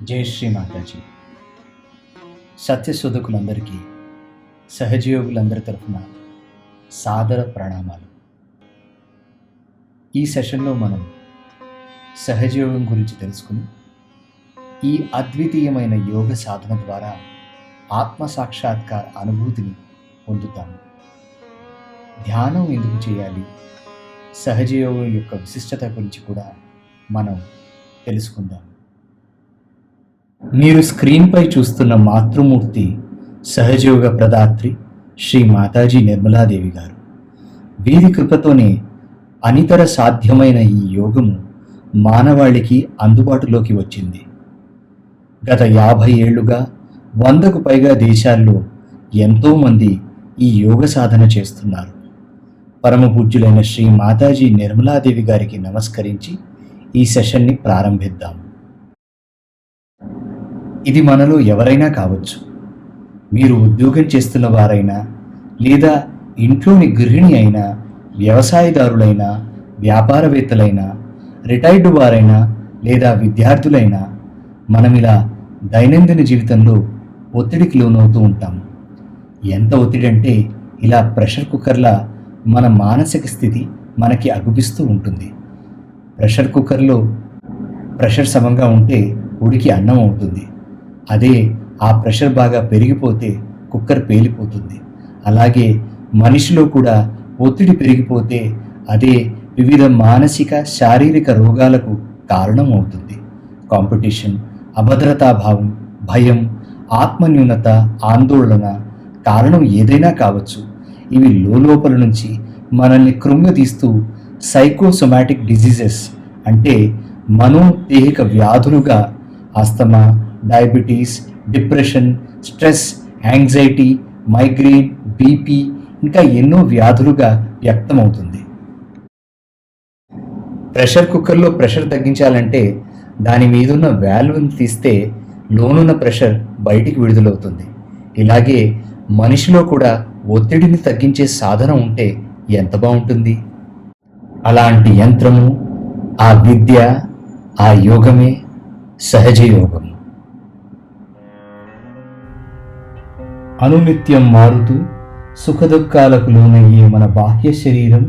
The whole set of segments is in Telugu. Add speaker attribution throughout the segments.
Speaker 1: జై శ్రీ మాతాజీ. సత్యశోధకులందరికీ, సహజయోగులందరి తరఫున సాదర ప్రణామాలు. ఈ సెషన్లో మనం సహజయోగం గురించి తెలుసుకుని ఈ అద్వితీయమైన యోగ సాధన ద్వారా ఆత్మసాక్షాత్కార అనుభూతిని పొందుతాము. ధ్యానం ఎందుకు చేయాలి, సహజయోగం యొక్క విశిష్టత గురించి కూడా మనం తెలుసుకుందాం. మీరు స్క్రీన్పై చూస్తున్న మాతృమూర్తి సహజయోగ ప్రదాత్రి శ్రీ మాతాజీ నిర్మలాదేవి గారు. వీరి కృపతోనే అనితర సాధ్యమైన ఈ యోగము మానవాళికి అందుబాటులోకి వచ్చింది. గత 50 ఏళ్లుగా 100కు పైగా దేశాల్లో ఎంతోమంది ఈ యోగ సాధన చేస్తున్నారు. పరమ పూజ్యులైన శ్రీ మాతాజీ నిర్మలాదేవి గారికి నమస్కరించి ఈ సెషన్ని ప్రారంభిద్దాం. ఇది మనలో ఎవరైనా కావచ్చు. మీరు ఉద్యోగం చేస్తున్న వారైనా, లేదా ఇంట్లోని గృహిణి అయినా, వ్యవసాయదారులైనా, వ్యాపారవేత్తలైనా, రిటైర్డ్ వారైనా, లేదా విద్యార్థులైనా, మనం ఇలా దైనందిన జీవితంలో ఒత్తిడికి లోనవుతూ ఉంటాము. ఎంత ఒత్తిడి అంటే ఇలా ప్రెషర్ కుక్కర్లా మన మానసిక స్థితి మనకి అగుపిస్తూ ఉంటుంది. ప్రెషర్ కుక్కర్లో ప్రెషర్ సమంగా ఉంటే ఉడికి అన్నం అవుతుంది. అదే ఆ ప్రెషర్ బాగా పెరిగిపోతే కుక్కర్ పేలిపోతుంది. అలాగే మనిషిలో కూడా ఒత్తిడి పెరిగిపోతే అదే వివిధ మానసిక శారీరక రోగాలకు కారణం అవుతుంది. కాంపిటీషన్, అభద్రతాభావం, భయం, ఆత్మన్యూనత, ఆందోళన కారణం ఏదైనా కావచ్చు. ఇవి లోపల నుంచి మనల్ని కృంగతీస్తూ సైకోసొమాటిక్ డిజీజెస్ అంటే మనోదేహిక వ్యాధులుగా asthma, diabetes, depression, stress, anxiety, migraine, BP ఇంకా ఎన్నో వ్యాధులుగా వ్యక్తమవుతుంది. ప్రెషర్ కుక్కర్లో ప్రెషర్ తగ్గించాలంటే దాని మీదున్న వాల్వ్ని తీస్తే లోనున్న ప్రెషర్ బయటికి విడుదలవుతుంది. ఇలాగే మనిషిలో కూడా ఒత్తిడిని తగ్గించే సాధన ఉంటే ఎంత బాగుంటుంది. అలాంటి యంత్రము, ఆ విద్య, ఆ యోగమే సహజ యోగం. అనునిత్యం మారుతూ సుఖదుఖాలకు లోనయ్యే మన బాహ్య శరీరం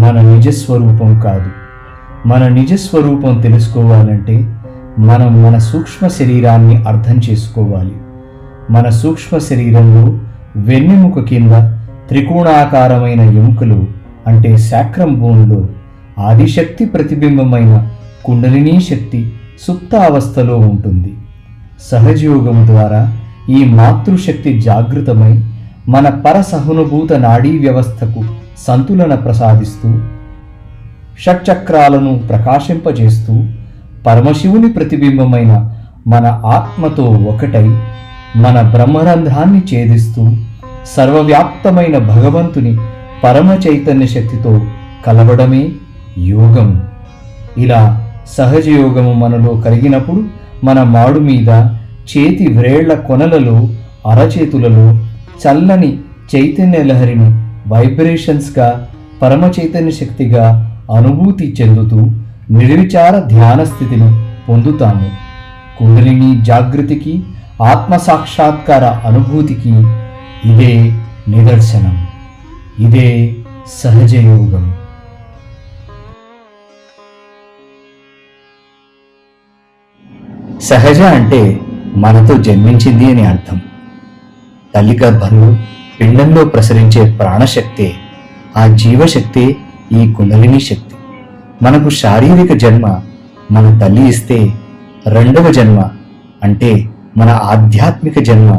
Speaker 1: మన నిజస్వరూపం కాదు. మన నిజస్వరూపం తెలుసుకోవాలంటే మనం మన సూక్ష్మ శరీరాన్ని అర్థం చేసుకోవాలి. మన సూక్ష్మ శరీరంలో వెన్నెముక కింద త్రికోణాకారమైన ఎముకలు అంటే శాక్రం బోన్లో ఆదిశక్తి ప్రతిబింబమైన కుండలినీ శక్తి సుప్త అవస్థలో ఉంటుంది. సహజయోగం ద్వారా ఈ మాతృశక్తి జాగృతమై మన పరసహనుభూత నాడీ వ్యవస్థకు సంతులన ప్రసాదిస్తూ షట్చక్రాలను ప్రకాశింపజేస్తూ పరమశివుని ప్రతిబింబమైన మన ఆత్మతో ఒకటై మన బ్రహ్మరంధ్రాన్ని ఛేదిస్తూ సర్వవ్యాప్తమైన భగవంతుని పరమ చైతన్య శక్తితో కలవడమే యోగం. ఇలా సహజయోగము మనలో కలిగినప్పుడు మన మాడు మీద, చేతి వ్రేళ్ల కొనలలో, అరచేతులలో చల్లని చైతన్య లహరిని వైబ్రేషన్స్గా పరమ చైతన్య శక్తిగా అనుభూతి చెందుతూ నిర్విచార ధ్యాన స్థితిని పొందుతాము. కుండలిని జాగృతికి, ఆత్మసాక్షాత్కార అనుభూతికి ఇదే నిదర్శనం. ఇదే సహజయోగం. సహజ అంటే మనతో జన్మించింది అని అర్థం. తల్లి గర్భంలో పిండంలో ప్రసరించే ప్రాణశక్తే, ఆ జీవశక్తే ఈ కుండలిని శక్తి. మనకు శారీరక జన్మ మన తల్లి ఇస్తే, రెండవ జన్మ అంటే మన ఆధ్యాత్మిక జన్మ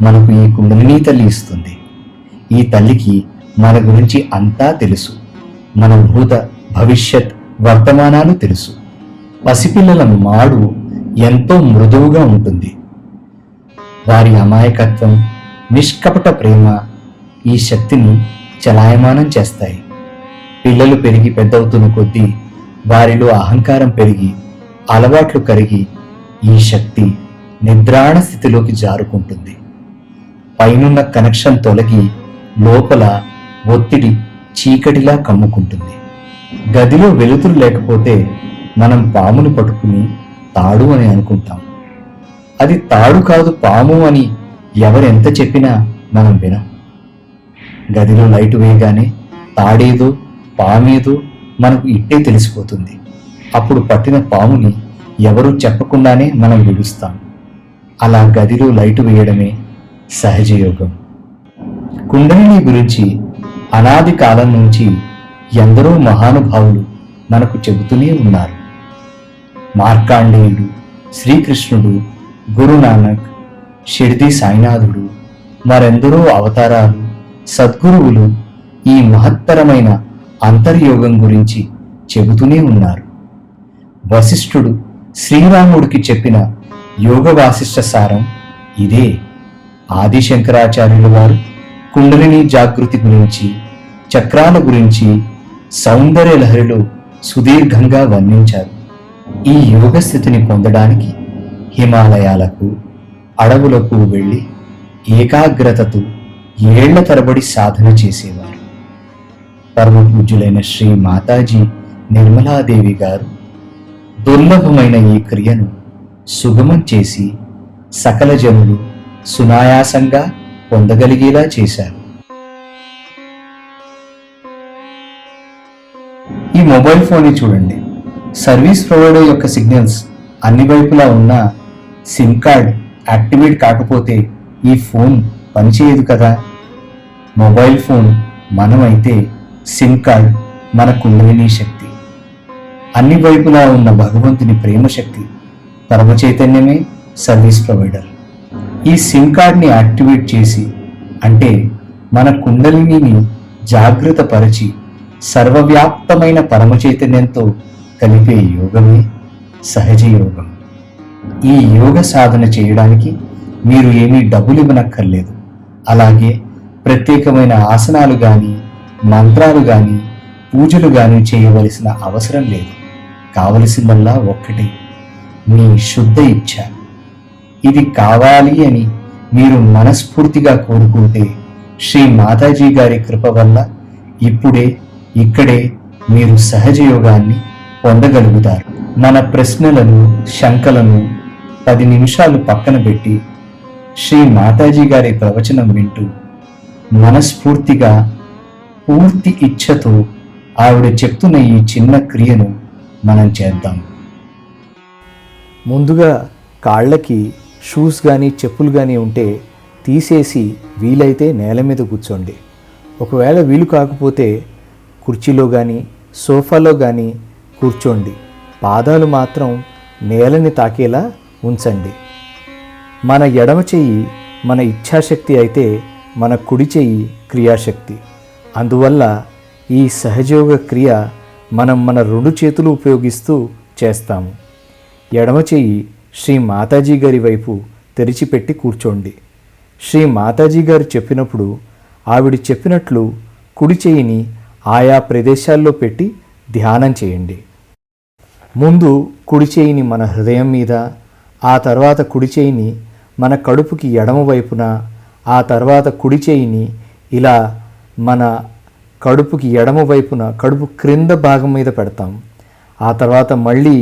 Speaker 1: మనకు ఈ కుండలిని తల్లి ఇస్తుంది. ఈ తల్లికి మన గురించి అంతా తెలుసు. మన భూత, భవిష్యత్, వర్తమానాలు తెలుసు. పసిపిల్లల మాడు ఎంతో మృదువుగా ఉంటుంది. వారి అమాయకత్వం, నిష్కపట ప్రేమ ఈ శక్తిని చలాయమానం చేస్తాయి. పిల్లలు పెరిగి పెద్దవుతున్న కొద్దీ వారిలో అహంకారం పెరిగి, అలవాట్లు కరిగి ఈ శక్తి నిద్రాణ స్థితిలోకి జారుకుంటుంది. పైనున్న కనెక్షన్ తొలగి లోపల ఒత్తిడి చీకటిలా కమ్ముకుంటుంది. గదిలో వెలుతురు లేకపోతే మనం పామును పట్టుకుని తాడు అని అనుకుంటాం. అది తాడు కాదు పాము అని ఎవరెంత చెప్పినా మనం వినం. గదిలో లైటు వేయగానే తాడేదో పామేదో మనకు ఇట్టే తెలిసిపోతుంది. అప్పుడు పట్టిన పాముని ఎవరూ చెప్పకుండానే మనం విడుస్తాం. అలా గదిలో లైటు వేయడమే సహజయోగం. కుండలిని గురించి అనాది కాలం నుంచి ఎందరో మహానుభావులు మనకు చెబుతూనే ఉన్నారు. మార్కాండేయుడు, శ్రీకృష్ణుడు, గురునానక్, షిర్దీ సాయినాథుడు, మరెందరో అవతారాలు, సద్గురువులు ఈ మహత్తరమైన అంతర్యోగం గురించి చెబుతూనే ఉన్నారు. వశిష్ఠుడు శ్రీరాముడికి చెప్పిన యోగ వాసిష్ఠ సారం ఇదే. ఆదిశంకరాచార్యుల వారు కుండలిని జాగృతి గురించి, చక్రాల గురించి సౌందర్య లహరిలో సుదీర్ఘంగా వర్ణించారు. ఈ యోగ స్థితిని పొందడానికి హిమాలయాలకు, అడవులకు వెళ్ళి ఏకాగ్రతతో ఏళ్ల తరబడి సాధన చేసేవారు. పరమ పూజ్యులైన శ్రీ మాతాజీ నిర్మలాదేవి గారు దుర్లభమైన ఈ క్రియను సుగమం చేసి సకల జనులు సునాయాసంగా పొందగలిగేలా చేశారు. ఈ మొబైల్ ఫోన్ని చూడండి. సర్వీస్ ప్రొవైడర్ యొక్క సిగ్నల్స్ అన్ని వైపులా ఉన్నా సిమ్ కార్డ్ యాక్టివేట్ కాకపోతే ఈ ఫోన్ పనిచేయదు కదా. మొబైల్ ఫోన్ మనమైతే సిమ్ కార్డ్ మన కుండలిని శక్తి. అన్ని వైపులా ఉన్న భగవంతుని ప్రేమ శక్తి, పరమ చైతన్యమే సర్వీస్ ప్రొవైడర్. ఈ సిమ్ కార్డ్ని యాక్టివేట్ చేసి, అంటే మన కుండలిని జాగృత పరిచి సర్వవ్యాప్తమైన పరమ చైతన్యంతో కలిపే యోగమే సహజ యోగం. ఈ యోగ సాధన చేయడానికి మీరు ఏమీ డబ్బులు ఇవ్వనక్కర్లేదు. అలాగే ప్రత్యేకమైన ఆసనాలు కానీ, మంత్రాలు కానీ, పూజలు కానీ చేయవలసిన అవసరం లేదు. కావలసిందల్లా ఒక్కటే, మీ శుద్ధ ఇచ్ఛ. ఇది కావాలి అని మీరు మనస్ఫూర్తిగా కోరుకుంటే శ్రీ మాతాజీ గారి కృప వల్ల ఇప్పుడే ఇక్కడే మీరు సహజ యోగాన్ని పొందగలుగుతారు. మన ప్రశ్నలను, శంకలను 10 నిమిషాలు పక్కన పెట్టి శ్రీ మాతాజీ గారి ప్రవచనం వింటూ మనస్ఫూర్తిగా పూర్తి ఇచ్ఛతో ఆవిడ చెప్తున్న ఈ చిన్న క్రియను మనం చేద్దాం.
Speaker 2: ముందుగా కాళ్ళకి షూస్ కానీ చెప్పులు కానీ ఉంటే తీసేసి వీలైతే నేల మీద కూర్చోండి. ఒకవేళ వీలు కాకపోతే కుర్చీలో కానీ సోఫాలో కానీ కూర్చోండి. పాదాలు మాత్రం నేలని తాకేలా ఉంచండి. మన ఎడమ చెయ్యి మన ఇచ్ఛాశక్తి అయితే మన కుడి చెయ్యి క్రియాశక్తి. అందువల్ల ఈ సహజయోగ క్రియ మనం మన 2 చేతులు ఉపయోగిస్తూ చేస్తాము. ఎడమ చెయ్యి శ్రీ మాతాజీ గారి వైపు తెరిచిపెట్టి కూర్చోండి. శ్రీ మాతాజీ గారు చెప్పినప్పుడు ఆవిడ చెప్పినట్లు కుడి చెయ్యిని ఆయా ప్రదేశాల్లో పెట్టి ధ్యానం చేయండి. ముందు కుడి చెయ్యిని మన హృదయం మీద, ఆ తర్వాత కుడి చెయ్యిని మన కడుపుకి ఎడమ వైపున, ఆ తర్వాత కుడి చెయ్యిని ఇలా మన కడుపుకి ఎడమ వైపున కడుపు క్రింద భాగం మీద పెడతాం. ఆ తర్వాత మళ్ళీ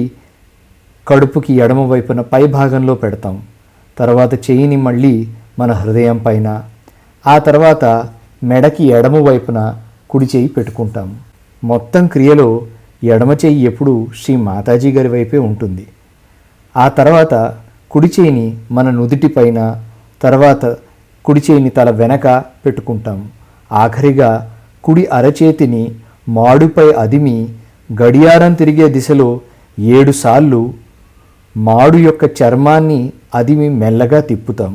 Speaker 2: కడుపుకి ఎడమ వైపున పై భాగంలో పెడతాం. తర్వాత చెయ్యిని మళ్ళీ మన హృదయం పైన, ఆ తర్వాత మెడకి ఎడమ వైపున కుడి చెయ్యి పెట్టుకుంటాం. మొత్తం క్రియలో ఎడమ చెయ్యి ఎప్పుడు శ్రీ మాతాజీ గారి వైపే ఉంటుంది. ఆ తర్వాత కుడి చెయ్యిని మన నుదిటి పైన, తర్వాత కుడి చెయ్యిని తల వెనక పెట్టుకుంటాం. ఆఖరిగా కుడి అరచేతిని మాడుపై అదిమి గడియారం తిరిగే దిశలో 7 సార్లు మాడు యొక్క చర్మాన్ని అదిమి మెల్లగా తిప్పుతాం.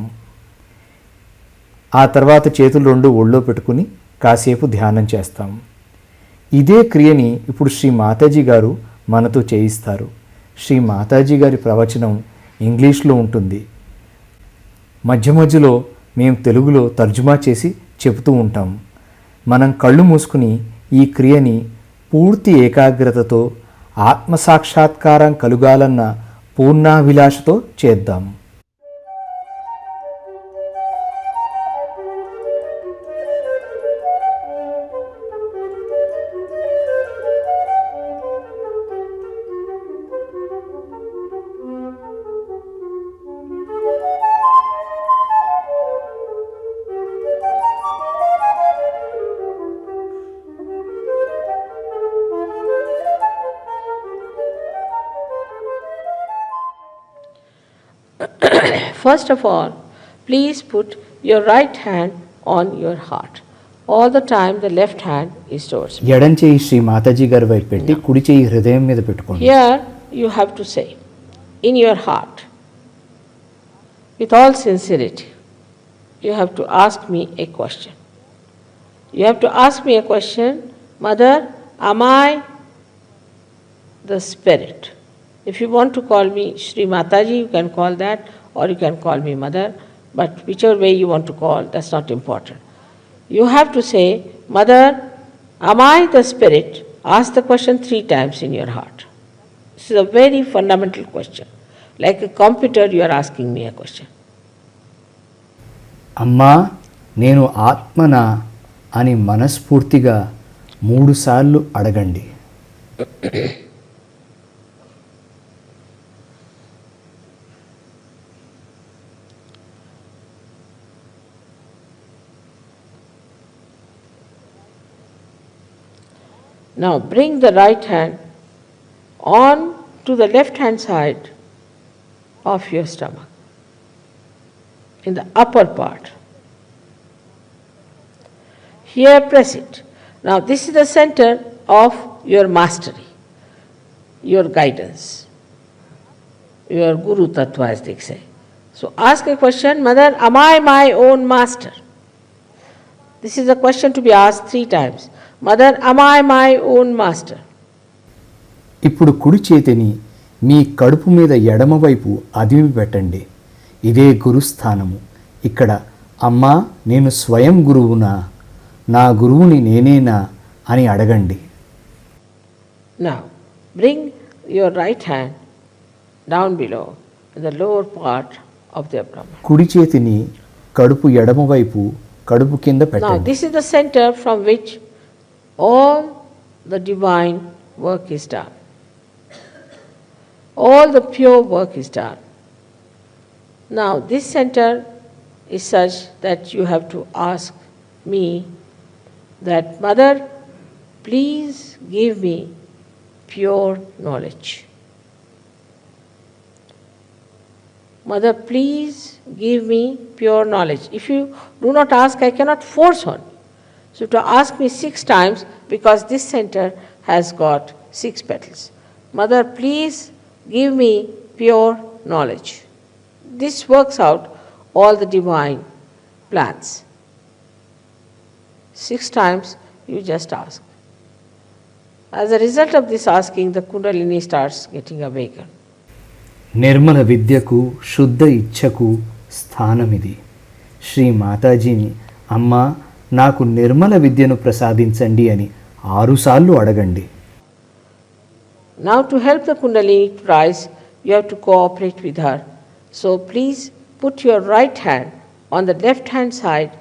Speaker 2: ఆ తర్వాత చేతులు 2 ఒళ్ళో పెట్టుకుని కాసేపు ధ్యానం చేస్తాం. ఇదే క్రియని ఇప్పుడు శ్రీ మాతాజీ గారు మనతో చేయిస్తారు. శ్రీ మాతాజీ గారి ప్రవచనం ఇంగ్లీష్లో ఉంటుంది. మధ్య మధ్యలో మేము తెలుగులో తర్జుమా చేసి చెబుతూ ఉంటాం. మనం కళ్ళు మూసుకుని ఈ క్రియని పూర్తి ఏకాగ్రతతో ఆత్మసాక్షాత్కారం కలుగాలన్న పూర్ణాభిలాషతో చేద్దాం.
Speaker 3: First of all, please put your right hand on your heart. All the time, the left hand is towards me.
Speaker 2: ఎడం చేయి శ్రీ మాతాజీ గారి వైపు పెట్టి కుడి చేయి హృదయం మీద పెట్టుకోండి.
Speaker 3: Here, you have to say, in your heart, with all sincerity, you have to ask me a question. You have to ask me a question, Mother, am I the spirit? If you want to call me Sri Mataji, you can call that, or you can call me Mother, but whichever way you want to call, that's not important. You have to say, Mother, am I the spirit? Ask the question 3 times in your heart. This is a very fundamental question. Like a computer, you are asking me a question.
Speaker 2: అమ్మా నేను ఆత్మనా అని మనస్ఫూర్తిగా 3 సార్లు అడగండి.
Speaker 3: Now bring the right hand on to the left hand side of your stomach, in the upper part. Here press it. Now this is the center of your mastery, your guidance, your Guru Tattva as they say. So ask a question, Mother, am I my own master? This is a question to be asked 3 times. Mother, am I my own master?
Speaker 2: ఇప్పుడు కుడి చేతిని మీ కడుపు మీద ఎడమవైపు అదిమి పెట్టండి. ఇదే గురుస్థానము. ఇక్కడ అమ్మా నేను స్వయం గురువునా, నా గురువుని నేనేనా అని అడగండి.
Speaker 3: Now bring your right hand down below in the lower part of the abdomen.
Speaker 2: కుడి చేతిని కడుపు ఎడమవైపు కడుపు కింద
Speaker 3: Now
Speaker 2: పెట్టండి.
Speaker 3: this is the center from which all the divine work is done. All the pure work is done. Now this center is such that you have to ask me that, Mother, please give me pure knowledge. Mother, please give me pure knowledge. If you do not ask, I cannot force on you. So to ask me 6 times, because this center has got 6 petals. Mother, please give me pure knowledge. This works out all the divine plans. 6 times you just ask. As a result of this asking, the Kundalini starts getting awakened.
Speaker 2: Nirmala విద్యకు శుద్ధ ఇచ్ఛకు స్థానమిది. శ్రీ మాతాజీని అమ్మా నాకు నిర్మల విద్యను ప్రసాదించండి అని 6 సార్లు అడగండి.
Speaker 3: Now to help the Kundalini to rise, you have to cooperate with her. So please put your right hand on the left hand side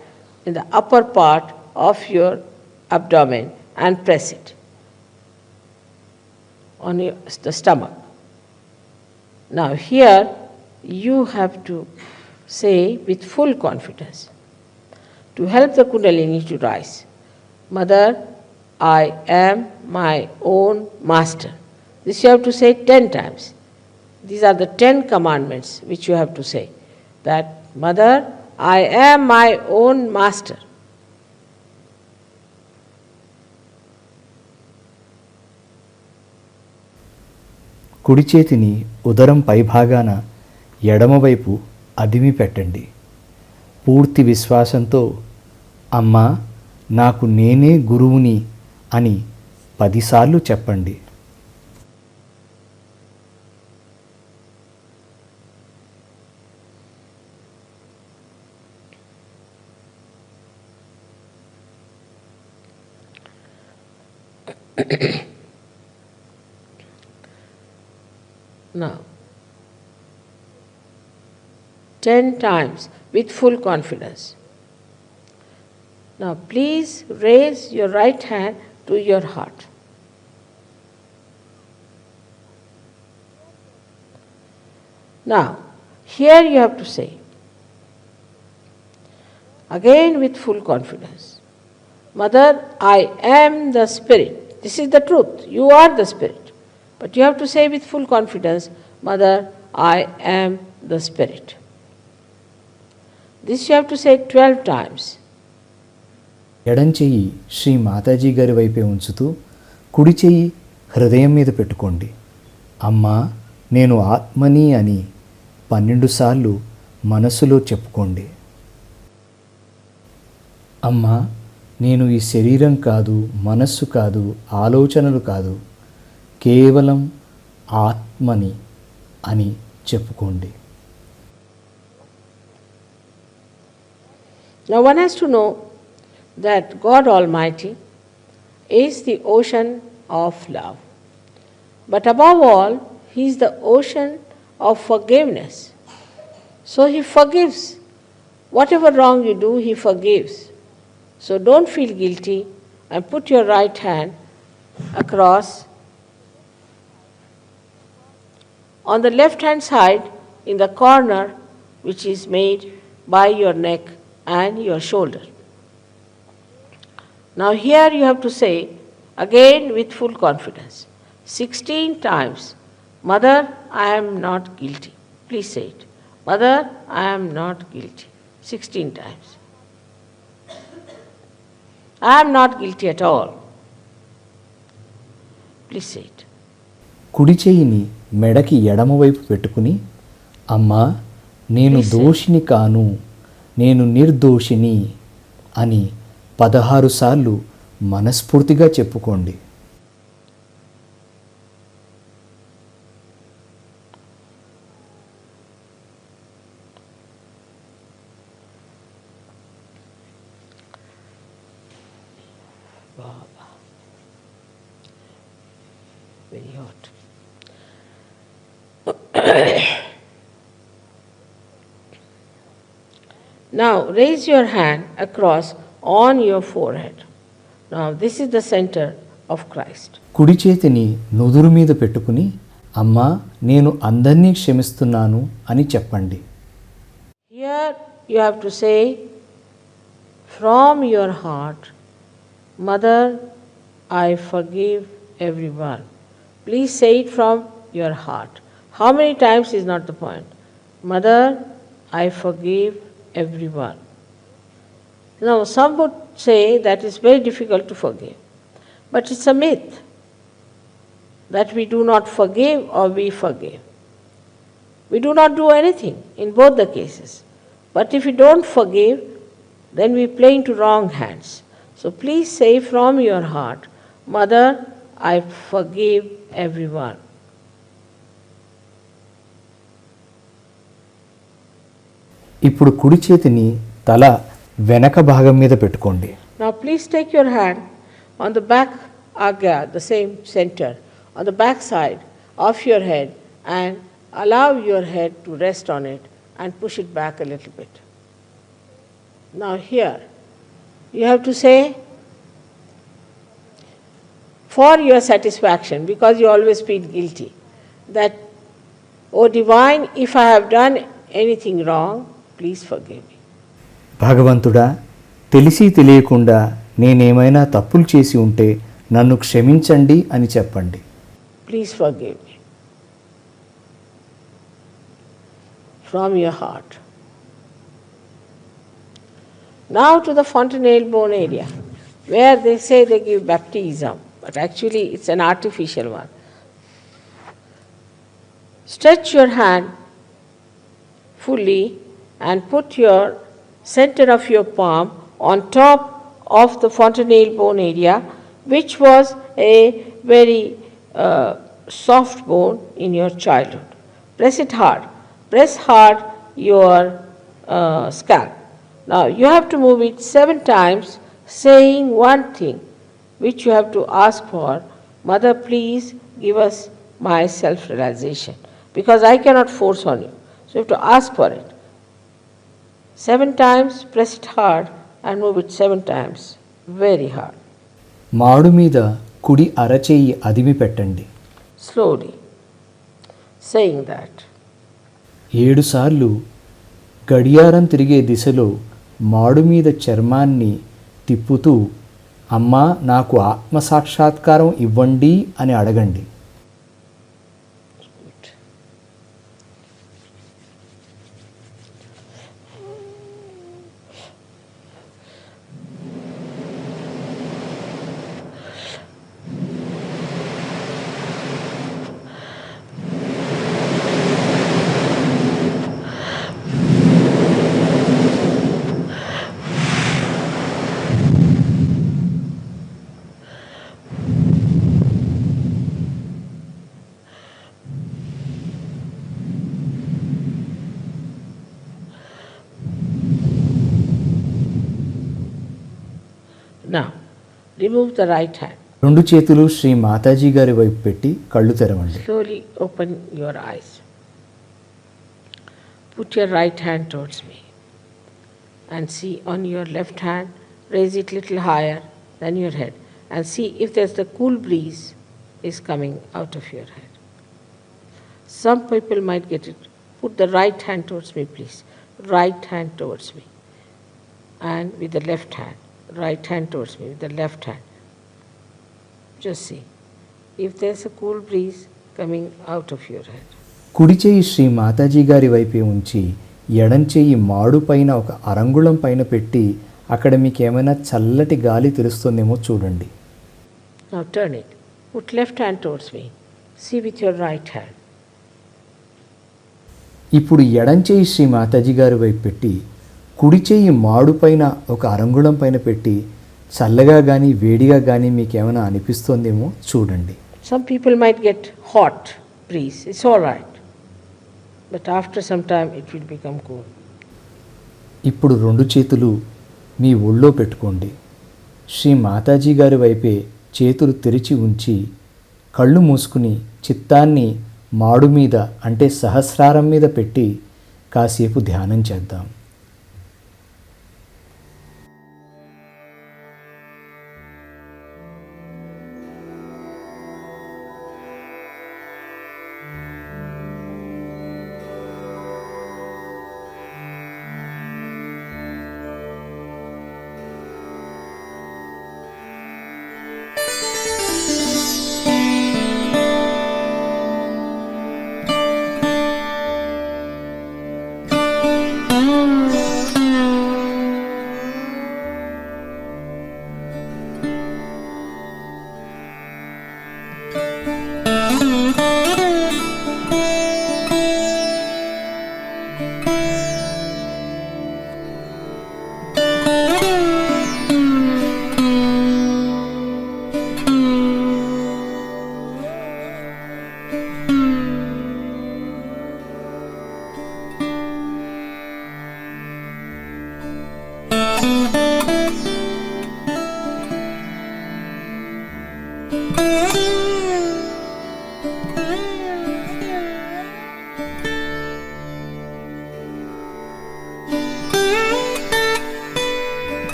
Speaker 3: in the upper part of your abdomen and press it on the stomach. Now here you have to say with full confidence, to help the Kundalini to rise, Mother, I am my own master. This you have to say 10 times. These are the 10 commandments which you have to say. That, Mother, I am my own master.
Speaker 2: కుడి చేతిని ఉదరం పైభాగాన ఎడమవైపు అదిమి పెట్టండి. పూర్తి విశ్వాసంతో అమ్మా నాకు నేనే గురువుని అని 10 సార్లు చెప్పండి.
Speaker 3: Now, 10 times with full confidence. Now, please raise your right hand to your heart. Now, here you have to say, again with full confidence, Mother, I am the Spirit. This is the truth. You are the Spirit. But you have to say with full confidence, Mother, I am the Spirit. This you have to say 12 times.
Speaker 2: ఎడం చెయ్యి శ్రీ మాతాజీ గారి వైపే ఉంచుతూ కుడి చెయ్యి హృదయం మీద పెట్టుకోండి. అమ్మా నేను ఆత్మని అని 12 సార్లు మనసులో చెప్పుకోండి. అమ్మా నేను ఈ శరీరం కాదు, మనస్సు కాదు, ఆలోచనలు కాదు, కేవలం ఆత్మని అని చెప్పుకోండి.
Speaker 3: Now one has to know that God Almighty is the ocean of love. But above all, He is the ocean of forgiveness. So He forgives. Whatever wrong you do, He forgives. So don't feel guilty and put your right hand across. On the left hand side, in the corner which is made by your neck and your shoulder. Now here you have to say again with full confidence 16 times, Mother, I am not guilty. Please say it. Mother, I am not guilty. 16 times. I am not guilty at all. Please say it.
Speaker 2: కుడి చెయ్యిని మెడకి ఎడమవైపు పెట్టుకుని అమ్మా నేను దోషిని కాను, నేను నిర్దోషిని అని 16 సార్లు మనస్ఫూర్తిగా చెప్పుకోండి.
Speaker 3: Very hot. Now raise your hand across on your forehead. Now this is the center of Christ.
Speaker 2: కుడి చేతిని నుదురు మీద పెట్టుకుని అమ్మా నేను అందరినీ క్షమిస్తున్నాను అని చెప్పండి.
Speaker 3: Here you have to say from your heart, Mother, I forgive everyone. Please say it from your heart. How many times is not the point. Mother, I forgive everyone. Now some would say that it's very difficult to forgive. But it's a myth that we do not forgive or we forgive. We do not do anything in both the cases. But if we don't forgive, then we play into wrong hands. So please say from your heart, Mother, I forgive everyone.
Speaker 2: ఇప్పుడు కుడి చేతిని తల వెనక భాగం మీద పెట్టుకోండి.
Speaker 3: Now please take your hand on the back agya, the same center, on the back side of your head and allow your head to rest on it and push it back a little bit. Now here you have to say for your satisfaction, because you always feel guilty, that, O Divine, if I have done anything wrong, please forgive me.
Speaker 2: భగవంతుడా తెలిసి తెలియకుండా నేనేమైనా తప్పులు చేసి ఉంటే నన్ను క్షమించండి అని చెప్పండి.
Speaker 3: Please forgive me. From your heart. Now to the fontanelle bone area, where they say they give baptism, but actually it's an artificial one. Stretch your hand fully and put your center of your palm on top of the fontanelle bone area, which was a very soft bone in your childhood. Press it hard. Press hard your scalp. Now you have to move it 7 times, saying one thing, which you have to ask for. Mother, please give us my self-realization, because I cannot force on you. So you have to ask for it. 7 times, press it hard and move it 7 times, very hard.
Speaker 2: మాడు మీద కుడి అరచేయి అదిమి పెట్టండి.
Speaker 3: Slowly, saying that.
Speaker 2: 7 సార్లు గడియారం తిరిగే దిశలో మాడు మీద చర్మాన్ని తిప్పుతూ అమ్మా నాకు ఆత్మసాక్షాత్కారం ఇవ్వండి అని అడగండి.
Speaker 3: remove the right hand.
Speaker 2: రెండు చేతులు శ్రీ మాతాజీ గారి వైపు పెట్టి కళ్ళు తెరవండి.
Speaker 3: Slowly open your eyes. Put your right hand towards me and see on your left hand, raise it little higher than your head and see if there's the cool breeze is coming out of your head. Some people might get it. Put the right hand towards me, please. Right hand towards me. And with the left hand. Right hand towards me with the left hand. Just see if there's a cool breeze coming out of your head.
Speaker 2: కుడి చేయి శ్రీ మాతాజీ గారి వైపే ఉంచి ఎడం చేయి మాడు పైన ఒక అరంగుళం పైన పెట్టి అక్కడ మీకు ఏమైనా చల్లటి గాలి తెలుస్తుందేమో చూడండి.
Speaker 3: Now turn it. Put left hand towards me. See with your right hand.
Speaker 2: ఇప్పుడు ఎడం చేయి శ్రీ మాతాజీ గారి వైపు పెట్టి కుడి చేయి మాడు పైన ఒక అరంగుళం పైన పెట్టి చల్లగా కానీ వేడిగా కానీ మీకు ఏమైనా అనిపిస్తోందేమో చూడండి.
Speaker 3: Some people might get hot breeze. It's all right. But after some time it will become cool.
Speaker 2: ఇప్పుడు రెండు చేతులు మీ ఒళ్ళో పెట్టుకోండి. శ్రీ మాతాజీ గారి వైపే చేతులు తెరిచి ఉంచి కళ్ళు మూసుకుని చిత్తాన్ని మాడు మీద అంటే సహస్రారం మీద పెట్టి కాసేపు ధ్యానం చేద్దాం.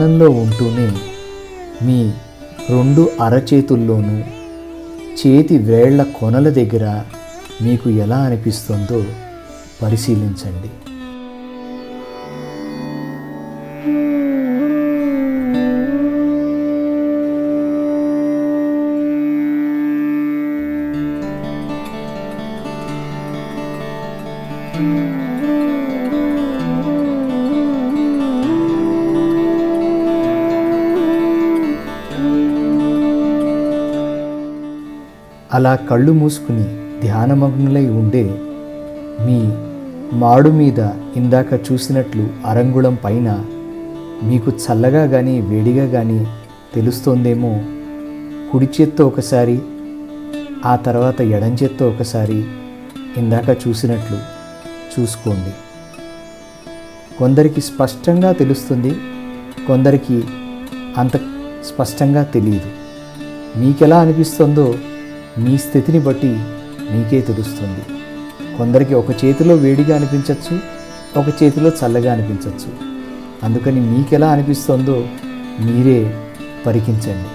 Speaker 2: ధ్యానంలో ఉంటూనే మీ 2 అరచేతుల్లోనూ చేతి వేళ్ల కొనల దగ్గర మీకు ఎలా అనిపిస్తుందో పరిశీలించండి. అలా కళ్ళు మూసుకుని ధ్యానమగ్నులై ఉండే మీ మాడు మీద ఇందాక చూసినట్లు అరంగుళం పైన మీకు చల్లగా కానీ వేడిగా కానీ తెలుస్తోందేమో. కుడి చేత్తో ఒకసారి, ఆ తర్వాత ఎడం చేత్తో ఒకసారి ఇందాక చూసినట్లు చూసుకోండి. కొందరికి స్పష్టంగా తెలుస్తుంది, కొందరికి అంత స్పష్టంగా తెలియదు. మీకెలా అనిపిస్తుందో మీ స్థితిని బట్టి మీకే తెలుస్తుంది. కొందరికి ఒక చేతిలో వేడిగా అనిపించవచ్చు, ఒక చేతిలో చల్లగా అనిపించవచ్చు. అందుకని మీకెలా అనిపిస్తుందో మీరే పరికించండి.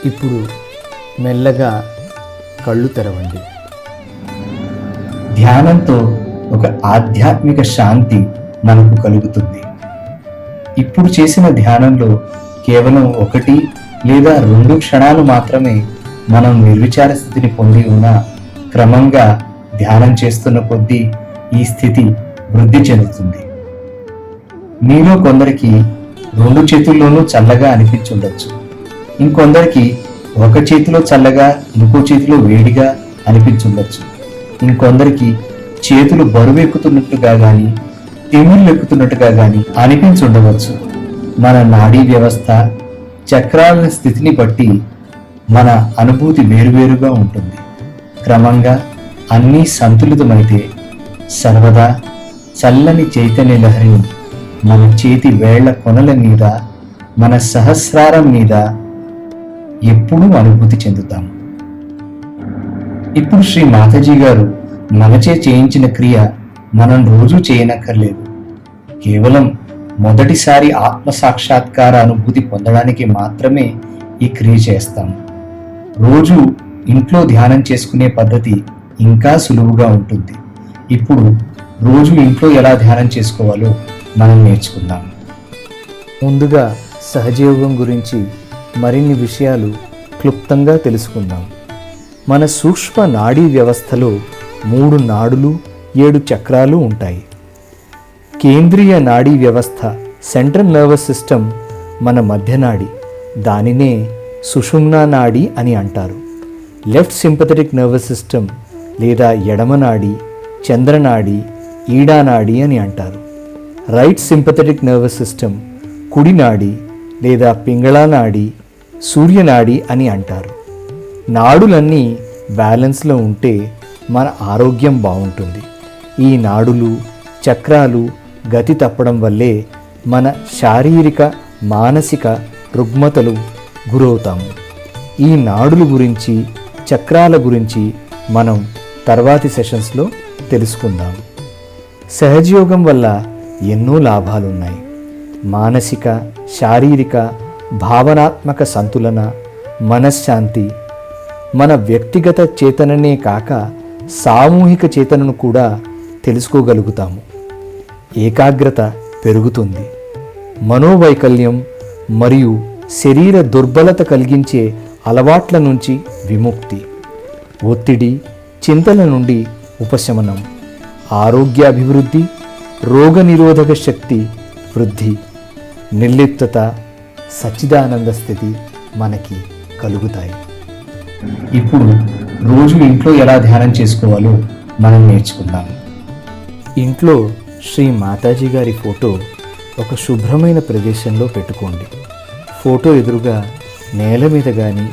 Speaker 2: ఇప్పుడు మెల్లగా కళ్ళు తెరవండి.
Speaker 1: ధ్యానంతో ఒక ఆధ్యాత్మిక శాంతి మనకు కలుగుతుంది. ఇప్పుడు చేసిన ధ్యానంలో కేవలం 1 లేదా 2 క్షణాలు మాత్రమే మనం నిర్విచార స్థితిని పొంది ఉన్నా, క్రమంగా ధ్యానం చేస్తున్న కొద్దీ ఈ స్థితి వృద్ధి చెందుతుంది. మీలో కొందరికి 2 చేతుల్లోనూ చల్లగా అనిపించుండొచ్చు. ఇంకొందరికి ఒక చేతిలో చల్లగా, ఇంకో చేతిలో వేడిగా అనిపించుండొచ్చు. ఇంకొందరికి చేతులు బరువెక్కుతున్నట్టుగా కానీ, తిమ్మిర్లెక్కుతున్నట్టుగా కానీ అనిపించుండవచ్చు. మన నాడీ వ్యవస్థ, చక్రాల స్థితిని బట్టి మన అనుభూతి వేరువేరుగా ఉంటుంది. క్రమంగా అన్నీ సంతులితమైతే సర్వదా చల్లని చైతన్య లహరిని మన చేతి వేళ్ల కొనల మీద, మన సహస్రారం మీద ఎప్పుడూ అనుభూతి చెందుతాము. ఇప్పుడు శ్రీ మాతాజీ గారు మనచే చేయించిన క్రియ మనం రోజూ చేయనక్కర్లేదు. కేవలం మొదటిసారి ఆత్మ సాక్షాత్కార అనుభూతి పొందడానికి మాత్రమే ఈ క్రియ చేస్తాము. రోజు ఇంట్లో ధ్యానం చేసుకునే పద్ధతి ఇంకా సులువుగా ఉంటుంది. ఇప్పుడు రోజు ఇంట్లో ఎలా ధ్యానం చేసుకోవాలో మనం నేర్చుకుందాం.
Speaker 2: ముందుగా సహజయోగం గురించి మరిన్ని విషయాలు క్లుప్తంగా తెలుసుకుందాం. మన సూక్ష్మ నాడీ వ్యవస్థలో 3 నాడులు, 7 చక్రాలు ఉంటాయి. కేంద్రీయ నాడీ వ్యవస్థ, సెంట్రల్ నర్వస్ సిస్టమ్ మన మధ్యనాడి, దానినే సుషుమ్నా నాడి అని అంటారు. లెఫ్ట్ సింపథెటిక్ నర్వస్ సిస్టమ్ లేదా ఎడమనాడి, చంద్రనాడి, ఈడానాడి అని అంటారు. రైట్ సింపథెటిక్ నర్వస్ సిస్టమ్ కుడినాడి లేదా పింగళానాడి, సూర్యనాడి అని అంటారు. నాడులన్నీ బ్యాలెన్స్లో ఉంటే మన ఆరోగ్యం బాగుంటుంది. ఈ నాడులు, చక్రాలు గతి తప్పడం వల్లే మన శారీరక, మానసిక రుగ్మతలు గురవుతాము. ఈ నాడుల గురించి, చక్రాల గురించి మనం తర్వాతి సెషన్స్లో తెలుసుకుందాం. సహజయోగం వల్ల ఎన్నో లాభాలున్నాయి. మానసిక, శారీరక, భావనాత్మక సంతులన, మనశ్శాంతి, మన వ్యక్తిగత చేతననే కాక సామూహిక చేతనను కూడా తెలుసుకోగలుగుతాము. ఏకాగ్రత పెరుగుతుంది. మనోవైకల్యం మరియు శరీర దుర్బలత కలిగించే అలవాట్ల నుంచి విముక్తి, ఒత్తిడి, చింతల నుండి ఉపశమనం, ఆరోగ్యాభివృద్ధి, రోగనిరోధక శక్తి వృద్ధి, నిర్లిప్తత, సచ్చిదానంద స్థితి మనకి కలుగుతాయి.
Speaker 1: ఇప్పుడు రోజు ఇంట్లో ఎలా ధ్యానం చేసుకోవాలో మనం నేర్చుకుందాం.
Speaker 2: ఇంట్లో శ్రీ మాతాజీ గారి ఫోటో ఒక శుభ్రమైన ప్రదేశంలో పెట్టుకోండి. ఫోటో ఎదురుగా నేల మీద కానీ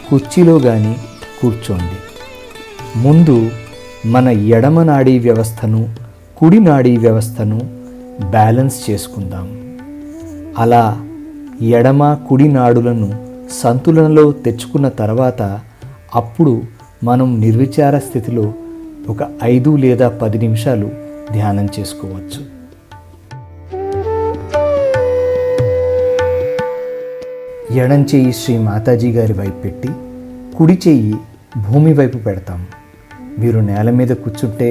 Speaker 2: కుర్చీలో కానీ కూర్చోండి. ముందు మన ఎడమ నాడీ వ్యవస్థను, కుడి నాడీ వ్యవస్థను బ్యాలెన్స్ చేసుకుందాం. అలా ఎడమ కుడి నాడులను సంతులనలో తెచ్చుకున్న తర్వాత అప్పుడు మనం నిర్విచార స్థితిలో ఒక 5 లేదా 10 నిమిషాలు ధ్యానం చేసుకోవచ్చు. ఎడం చెయ్యి శ్రీ మాతాజీ గారి వైపు పెట్టి కుడి చెయ్యి భూమి వైపు పెడతాం. మీరు నేల మీద కూర్చుంటే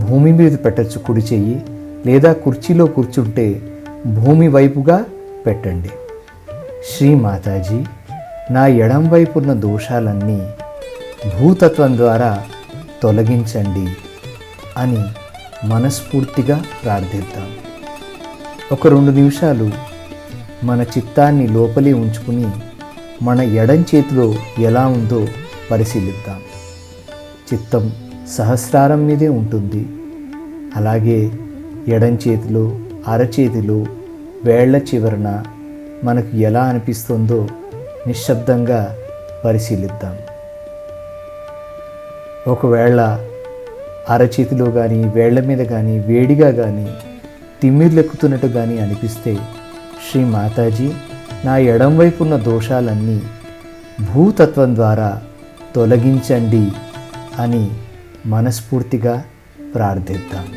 Speaker 2: భూమి మీద పెట్టచ్చు కుడి చెయ్యి, లేదా కుర్చీలో కూర్చుంటే భూమి వైపుగా పెట్టండి. శ్రీ మాతాజీ, నా ఎడం వైపున్న దోషాలన్నీ భూతత్వం ద్వారా తొలగించండి అని మనస్ఫూర్తిగా ప్రార్థిద్దాం. ఒక 2 నిమిషాలు మన చిత్తాన్ని లోపలే ఉంచుకుని మన ఎడం చేతిలో ఎలా ఉందో పరిశీలిద్దాం. చిత్తం సహస్రారం మీదే ఉంటుంది. అలాగే ఎడం చేతిలో, అరచేతిలో, వేళ్ల చివరన మనకు ఎలా అనిపిస్తుందో నిశ్శబ్దంగా పరిశీలిద్దాం. ఒకవేళ అరచేతిలో కానీ వేళ్ల మీద కానీ వేడిగా కానీ తిమ్మిర్లెక్కుతున్నట్టు కానీ అనిపిస్తే, శ్రీ మాతాజీ, నా ఎడం వైపున్న దోషాలన్నీ భూతత్వం ద్వారా తొలగించండి అని మనస్ఫూర్తిగా ప్రార్థిద్దాం.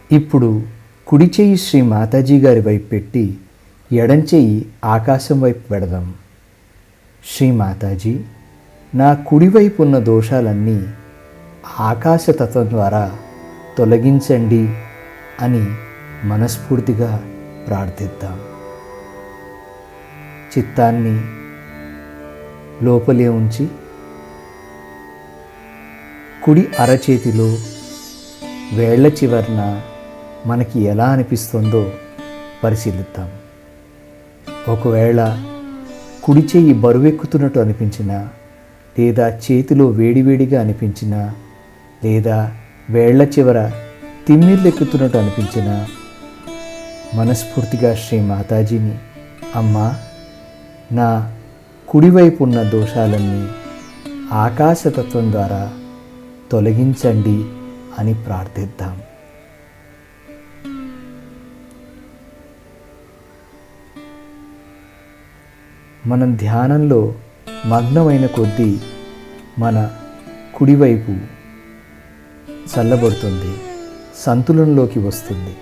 Speaker 2: ఇప్పుడు కుడి చెయ్యి శ్రీ మాతాజీ గారి వైపు పెట్టి ఎడం చెయ్యి ఆకాశం వైపు పెడదాం. శ్రీ మాతాజీ, నా కుడివైపు ఉన్న దోషాలన్నీ ఆకాశతత్వం ద్వారా తొలగించండి అని మనస్ఫూర్తిగా ప్రార్థిద్దాం. చిత్తాన్ని లోపలే ఉంచి కుడి అరచేతిలో వేళ్ల చివరన మనకి ఎలా అనిపిస్తుందో పరిశీలిద్దాం. ఒకవేళ కుడి చెయ్యి బరువెక్కుతున్నట్టు అనిపించినా, లేదా చేతిలో వేడివేడిగా అనిపించినా, లేదా వేళ్ల చివర తిమ్మిర్లెక్కుతున్నట్టు అనిపించినా, మనస్ఫూర్తిగా శ్రీ మాతాజీని, అమ్మా, నా కుడివైపు ఉన్న దోషాలన్నీ ఆకాశతత్వం ద్వారా తొలగించండి అని ప్రార్థిద్దాం. మనం ధ్యానంలో మగ్నమైన కొద్దీ మన కుడివైపు చల్లబడుతుంది, సంతులనలోకి వస్తుంది.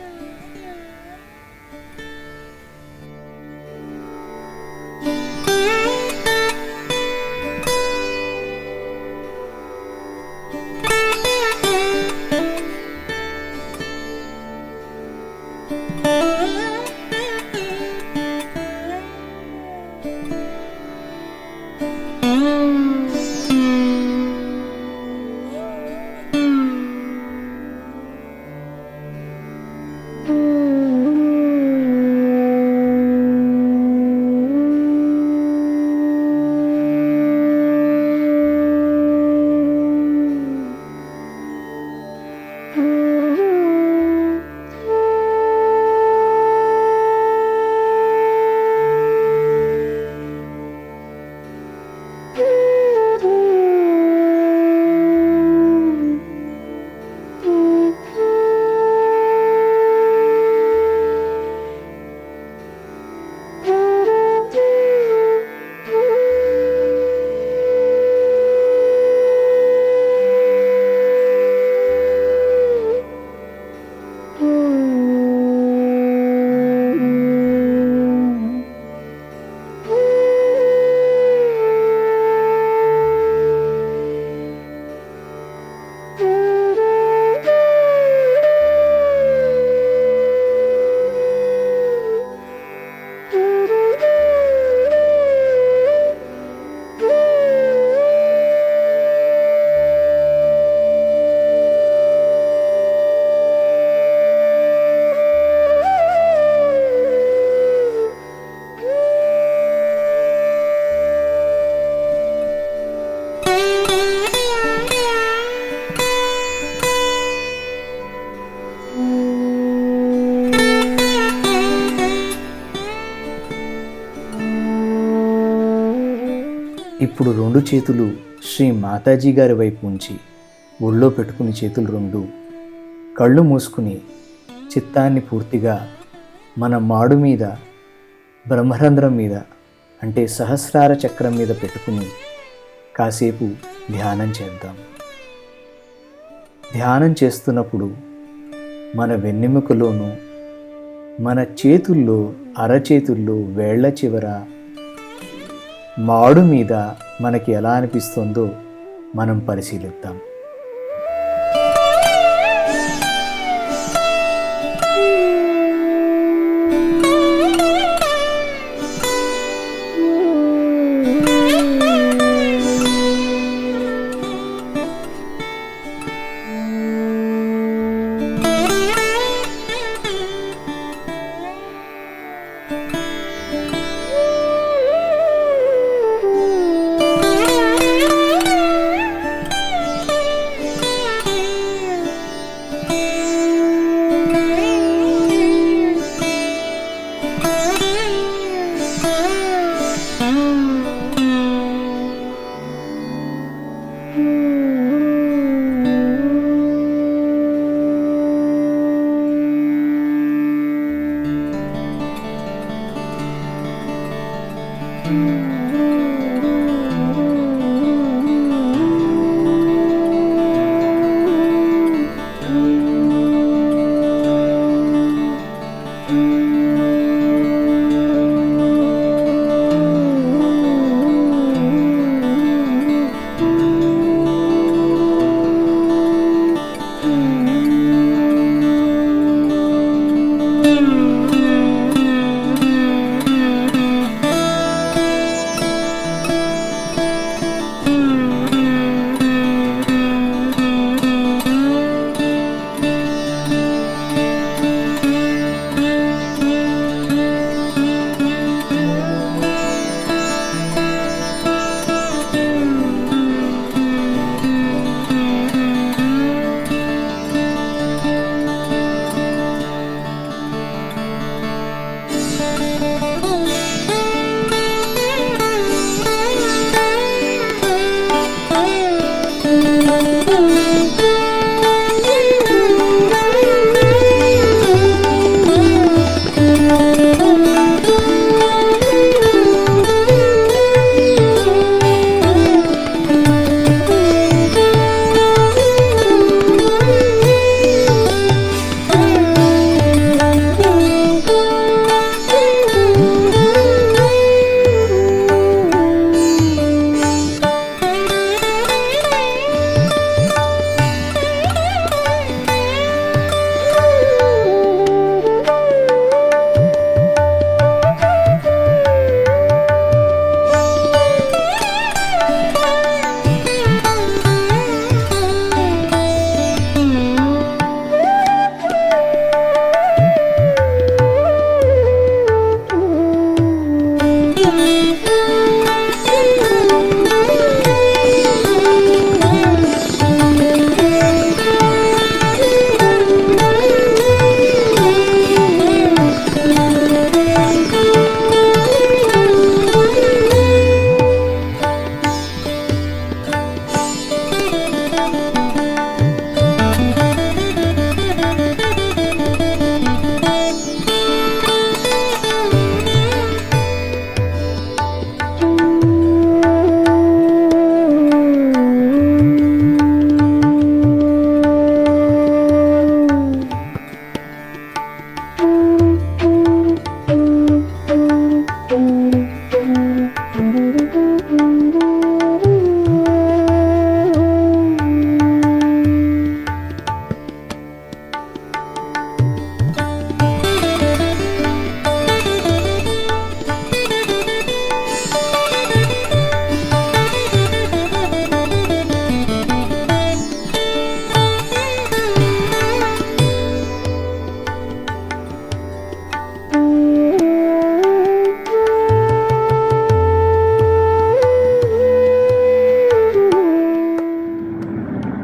Speaker 2: ఇప్పుడు 2 చేతులు శ్రీ మాతాజీ గారి వైపు ఉంచి ఒళ్ళో పెట్టుకుని చేతులు 2 కళ్ళు మూసుకుని చిత్తాన్ని పూర్తిగా మన మాడు మీద, బ్రహ్మరంధ్రం మీద అంటే సహస్రార చక్రం మీద పెట్టుకుని కాసేపు ధ్యానం చేద్దాం. ధ్యానం చేస్తున్నప్పుడు మన వెన్నెముకలోనూ, మన చేతుల్లో, అరచేతుల్లో, వేళ్ల చివర, మాడు మీద మనకి ఎలా అనిపిస్తుందో మనం పరిశీలిద్దాం.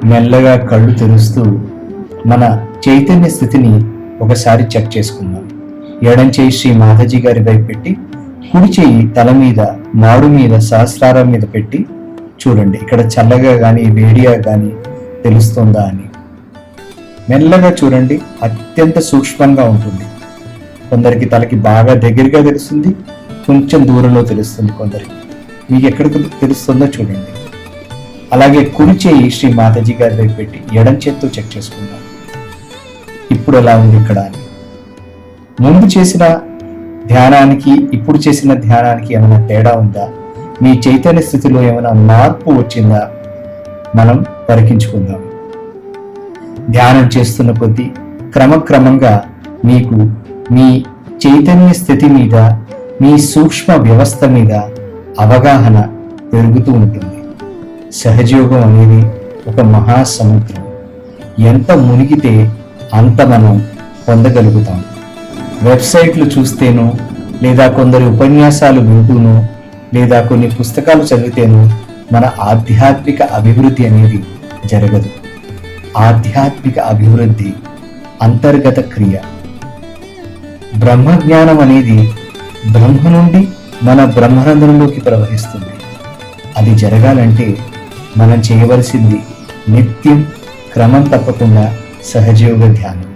Speaker 1: మెల్లగా కళ్ళు తెరుస్తూ మన చైతన్య స్థితిని ఒకసారి చెక్ చేసుకుందాం. ఎడం చేయి శ్రీ మాతాజీ గారి వైపు పెట్టి కుడి చెయ్యి తల మీద మాడు మీద సహస్రారం మీద పెట్టి చూడండి, ఇక్కడ చల్లగా కానీ వేడిగా కానీ తెలుస్తుందా అని. మెల్లగా చూడండి, అత్యంత సూక్ష్మంగా ఉంటుంది. కొందరికి తలకి బాగా దగ్గరగా తెలుస్తుంది, కొంచెం దూరంలో తెలుస్తుంది కొందరికి. మీకు ఎక్కడ తెలుస్తుందో చూడండి. అలాగే కుడి చేయి శ్రీ మాతాజీ గారి వైపు పెట్టి ఎడం చేత్తో చెక్ చేసుకుందాం, ఇప్పుడు ఎలా ఉంది ఇక్కడ అని. ముందు చేసిన ధ్యానానికి ఇప్పుడు చేసిన ధ్యానానికి ఏమైనా తేడా ఉందా, మీ చైతన్య స్థితిలో ఏమైనా మార్పు వచ్చిందా మనం పరికించుకుందాం. ధ్యానం చేస్తున్న కొద్దీ క్రమక్రమంగా మీకు మీ చైతన్య స్థితి మీద, మీ సూక్ష్మ వ్యవస్థ మీద అవగాహన పెరుగుతూ ఉంటుంది. సహజయోగం అనేది ఒక మహాసముద్రం. ఎంత మునిగితే అంత మనం పొందగలుగుతాం. వెబ్సైట్లు చూస్తేనో, లేదా కొందరి ఉపన్యాసాలు వింటూనో, లేదా కొన్ని పుస్తకాలు చదివితేనో మన ఆధ్యాత్మిక అభివృద్ధి అనేది జరగదు. ఆధ్యాత్మిక అభివృద్ధి అంతర్గత క్రియ. బ్రహ్మజ్ఞానం అనేది బ్రహ్మ నుండి మన బ్రహ్మరంధ్రంలోకి ప్రవహిస్తుంది. అది జరగాలంటే మనం చేయవలసింది నిత్యం క్రమం తప్పకుండా సహజయోగ ధ్యానం.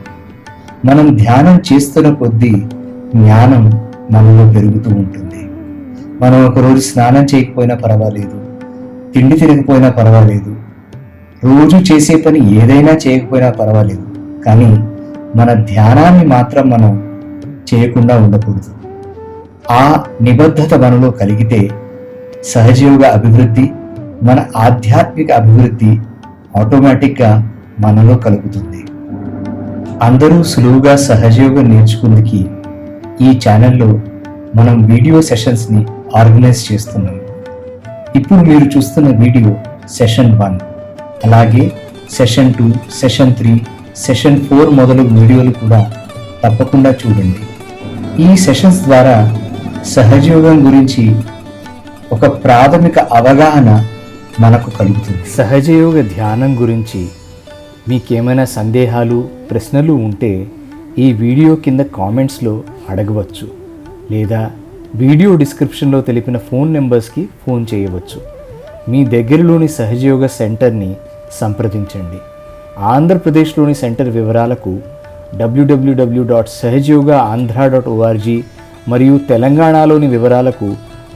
Speaker 1: మనం ధ్యానం చేస్తున్న కొద్దీ జ్ఞానం మనలో పెరుగుతూ ఉంటుంది. మనం ఒకరోజు స్నానం చేయకపోయినా పర్వాలేదు, తిండి తినకపోయినా పర్వాలేదు, రోజు చేసే పని ఏదైనా చేయకపోయినా పర్వాలేదు, కానీ మన ధ్యానాన్ని మాత్రం మనం చేయకుండా ఉండకూడదు. ఆ నిబద్ధత మనలో కలిగితే సహజయోగ అభివృద్ధి, మన ఆధ్యాత్మిక అభివృద్ధి ఆటోమేటిక్గా మనలో కలుగుతుంది. అందరూ సులువుగా సహజయోగం నేర్చుకుందికి ఈ ఛానల్లో మనం వీడియో సెషన్స్ని ఆర్గనైజ్ చేస్తున్నాం. ఇప్పుడు మీరు చూస్తున్న వీడియో సెషన్ 1, అలాగే సెషన్ 2, సెషన్ 3, సెషన్ 4 మొదలగు వీడియోలు కూడా తప్పకుండా చూడండి. ఈ సెషన్స్ ద్వారా సహజయోగం గురించి ఒక ప్రాథమిక అవగాహన మనకు కలుగుతుంది.
Speaker 2: సహజయోగ ధ్యానం గురించి మీకేమైనా సందేహాలు, ప్రశ్నలు ఉంటే ఈ వీడియో కింద కామెంట్స్లో అడగవచ్చు, లేదా వీడియో డిస్క్రిప్షన్లో తెలిపిన ఫోన్ నెంబర్స్కి ఫోన్ చేయవచ్చు. మీ దగ్గరలోని సహజయోగ సెంటర్ని సంప్రదించండి. ఆంధ్రప్రదేశ్లోని సెంటర్ వివరాలకు www.sahajyogaandhra.org మరియు తెలంగాణలోని వివరాలకు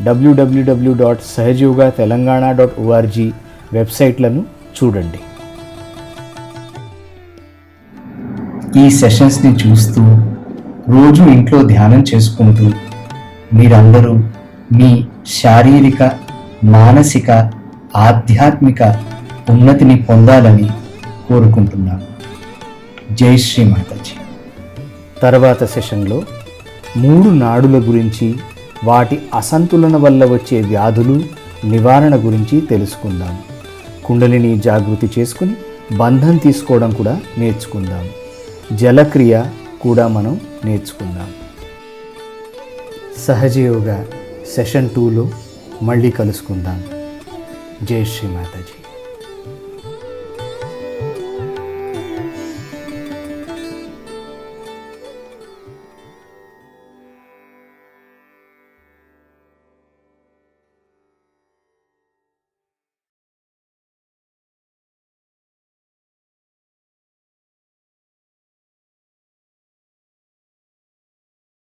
Speaker 2: www.sahajyogatelangana.org వెబ్సైట్లను చూడండి.
Speaker 1: ఈ సెషన్స్ని చూస్తూ రోజు ఇంట్లో ధ్యానం చేసుకుంటూ మీరందరూ మీ శారీరక, మానసిక, ఆధ్యాత్మిక ఉన్నతిని పొందాలని కోరుకుంటున్నాను. జై శ్రీ మాతాజీ.
Speaker 2: తర్వాత సెషన్లో 3 నాడుల గురించి, వాటి అసంతులన వల్ల వచ్చే వ్యాధులు నివారణ గురించి తెలుసుకుందాం. కుండలిని జాగృతి చేసుకుని బంధం తీసుకోవడం కూడా నేర్చుకుందాం. జలక్రియ కూడా మనం నేర్చుకుందాం. సహజయోగ సెషన్ 2లో మళ్ళీ కలుసుకుందాం. జై శ్రీ మాతాజీ.